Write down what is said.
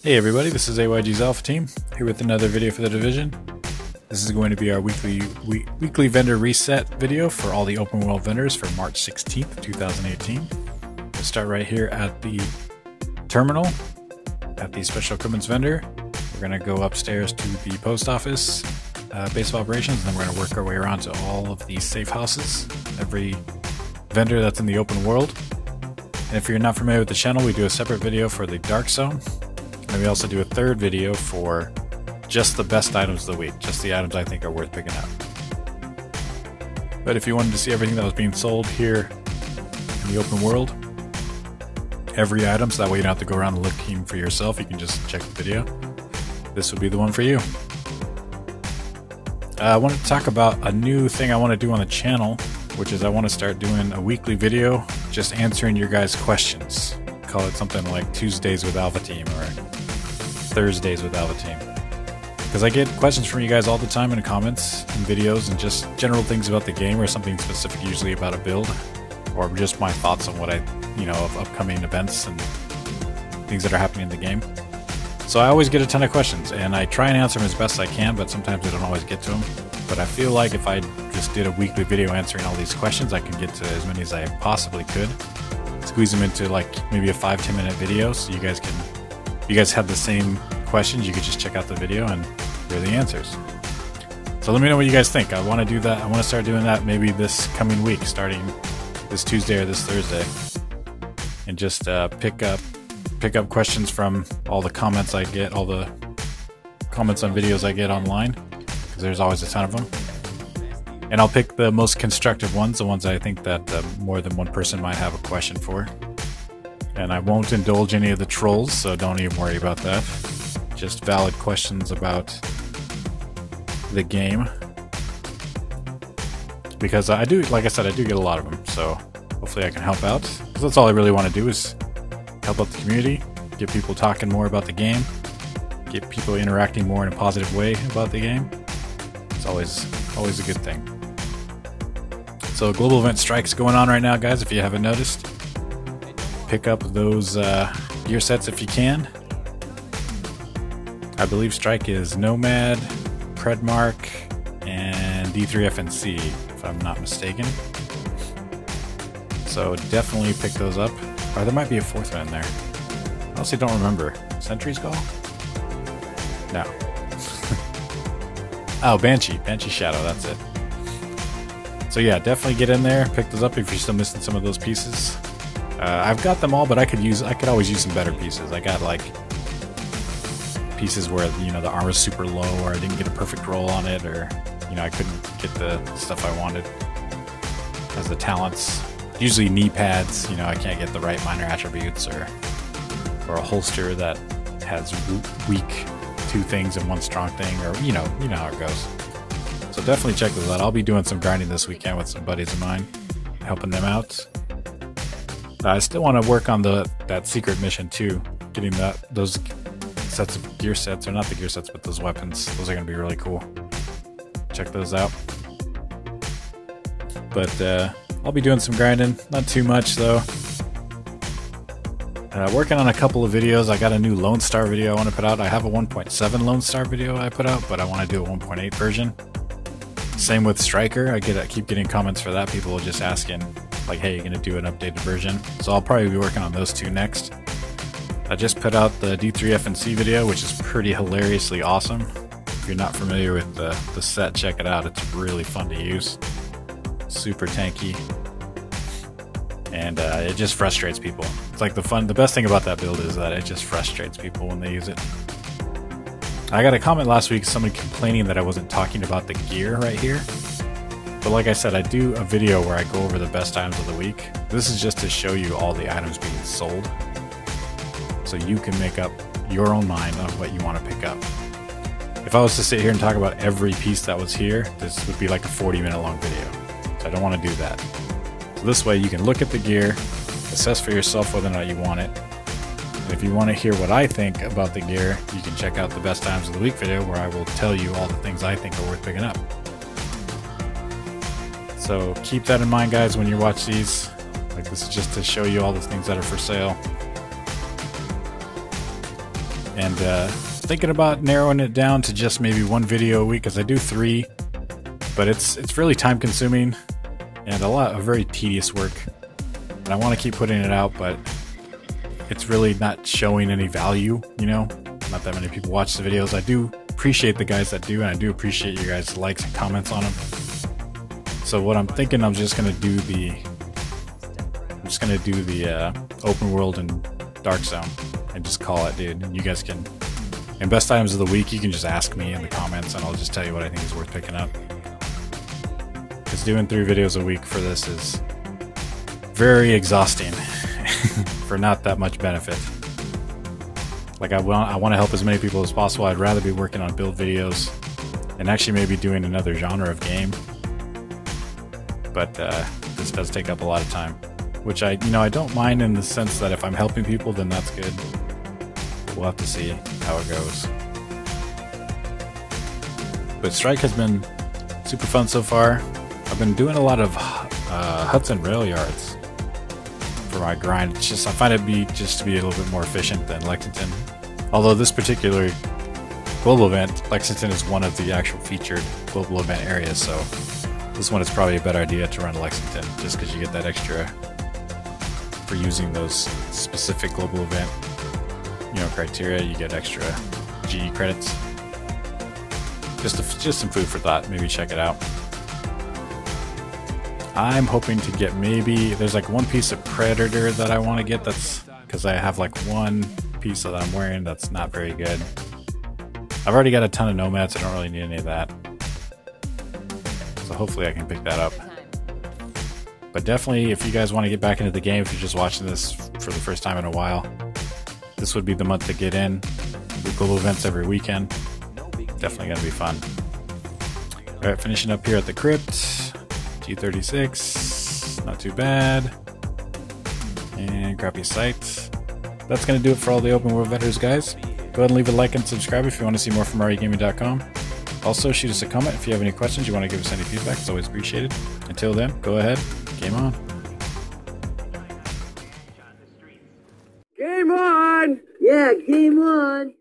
Hey everybody, this is AYG's Alpha Team, here with another video for the Division. This is going to be our weekly vendor reset video for all the open world vendors for March 16th, 2018. We'll start right here at the terminal, at the Special Equipments vendor. We're going to go upstairs to the post office, base of operations, and then we're going to work our way around to all of the safe houses, every vendor that's in the open world. And if you're not familiar with the channel, we do a separate video for the Dark Zone. And we also do a third video for just the best items of the week, just the items I think are worth picking up. But if you wanted to see everything that was being sold here in the open world, every item, so that way you don't have to go around looking for yourself, you can just check the video. This would be the one for you. I wanted to talk about a new thing I want to do on the channel, which is I want to start doing a weekly video just answering your guys' questions. Call it something like Tuesdays with Alpha Team or Thursdays with Alpha Team. Because I get questions from you guys all the time in the comments and videos and just general things about the game or something specific, usually about a build or just my thoughts on what of upcoming events and things that are happening in the game. So I always get a ton of questions and I try and answer them as best I can, but sometimes I don't always get to them. But I feel like if I just did a weekly video answering all these questions, I can get to as many as I possibly could. Squeeze them into like maybe a 5-10 minute video, so you guys have the same questions, you could just check out the video and hear the answers. So let me know what you guys think. I want to do that. I want to start doing that maybe this coming week, starting this Tuesday or this Thursday, and just pick up questions from all the comments I get, all the comments on videos I get online, because there's always a ton of them. And I'll pick the most constructive ones, the ones I think that more than one person might have a question for. And I won't indulge any of the trolls, so don't even worry about that. Just valid questions about the game. Because I do, like I said, I do get a lot of them, so hopefully I can help out. Because that's all I really want to do is help out the community, get people talking more about the game, get people interacting more in a positive way about the game. It's always a good thing. So global event strikes going on right now, guys, if you haven't noticed. Pick up those gear sets if you can. I believe strike is Nomad, Predmark, and D3FNC, if I'm not mistaken. So definitely pick those up. Or there might be a fourth one in there. I honestly don't remember. Sentry's Call? No. Oh, Banshee Shadow, that's it. So yeah, definitely get in there, pick those up if you're still missing some of those pieces. I've got them all, but I could always use some better pieces. I got like pieces where the armor's super low, or I didn't get a perfect roll on it, or I couldn't get the stuff I wanted as the talents. Usually knee pads, I can't get the right minor attributes, or a holster that has weak 2 things and 1 strong thing, or you know how it goes. So definitely check those out. I'll be doing some grinding this weekend with some buddies of mine, helping them out. I still want to work on that secret mission too, getting those sets of gear sets, or not the gear sets, but those weapons. Those are going to be really cool. Check those out. But I'll be doing some grinding, not too much though. Working on a couple of videos. I got a new Lone Star video I want to put out. I have a 1.7 Lone Star video I put out, but I want to do a 1.8 version. Same with Striker. I keep getting comments for that. People are just asking, like, hey, you're going to do an updated version? So I'll probably be working on those 2 next. I just put out the D3FNC video, which is pretty hilariously awesome. If you're not familiar with the set, check it out. It's really fun to use. Super tanky. And it just frustrates people. It's like the best thing about that build is that it just frustrates people when they use it. I got a comment last week, somebody complaining that I wasn't talking about the gear right here. But like I said, I do a video where I go over the best items of the week. This is just to show you all the items being sold, so you can make up your own mind on what you want to pick up. If I was to sit here and talk about every piece that was here, this would be like a 40-minute long video. So I don't want to do that. So this way you can look at the gear, assess for yourself whether or not you want it. And if you want to hear what I think about the gear, you can check out the best times of the week video, where I will tell you all the things I think are worth picking up. So keep that in mind, guys, when you watch these. Like, this is just to show you all the things that are for sale. And thinking about narrowing it down to just maybe one video a week, because I do 3, but it's really time consuming and a lot of very tedious work. And I want to keep putting it out, but it's really not showing any value, you know? Not that many people watch the videos. I do appreciate the guys that do, and I do appreciate you guys' likes and comments on them. So what I'm thinking, I'm just gonna do the open world and dark zone and just call it, dude. And you guys can, and best items of the week, you can just ask me in the comments and I'll just tell you what I think is worth picking up. Because doing 3 videos a week for this is very exhausting for not that much benefit. Like I want to help as many people as possible. I'd rather be working on build videos and actually maybe doing another genre of game. But this does take up a lot of time, which I don't mind in the sense that if I'm helping people, then that's good. We'll have to see how it goes. But Strike has been super fun so far. I've been doing a lot of Hudson rail yards for my grind. It's just, I find it to be a little bit more efficient than Lexington. Although this particular global event, Lexington is one of the actual featured global event areas, so this one is probably a better idea to run Lexington, just because you get that extra for using those specific global event, criteria. You get extra GE credits. Just some food for thought. Maybe check it out. I'm hoping to get, maybe there's like one piece of Predator that I want to get. That's because I have like one piece that I'm wearing that's not very good. I've already got a ton of nomads. I don't really need any of that. So hopefully I can pick that up. But definitely, if you guys want to get back into the game, if you're just watching this for the first time in a while, this would be the month to get in. We do global events every weekend. Definitely going to be fun. Alright, finishing up here at the Crypt. G36. Not too bad. And crappy site. That's going to do it for all the open world vendors, guys. Go ahead and leave a like and subscribe if you want to see more from REgaming.com. Also, shoot us a comment if you have any questions, you want to give us any feedback. It's always appreciated. Until then, go ahead. Game on. Game on! Yeah, game on!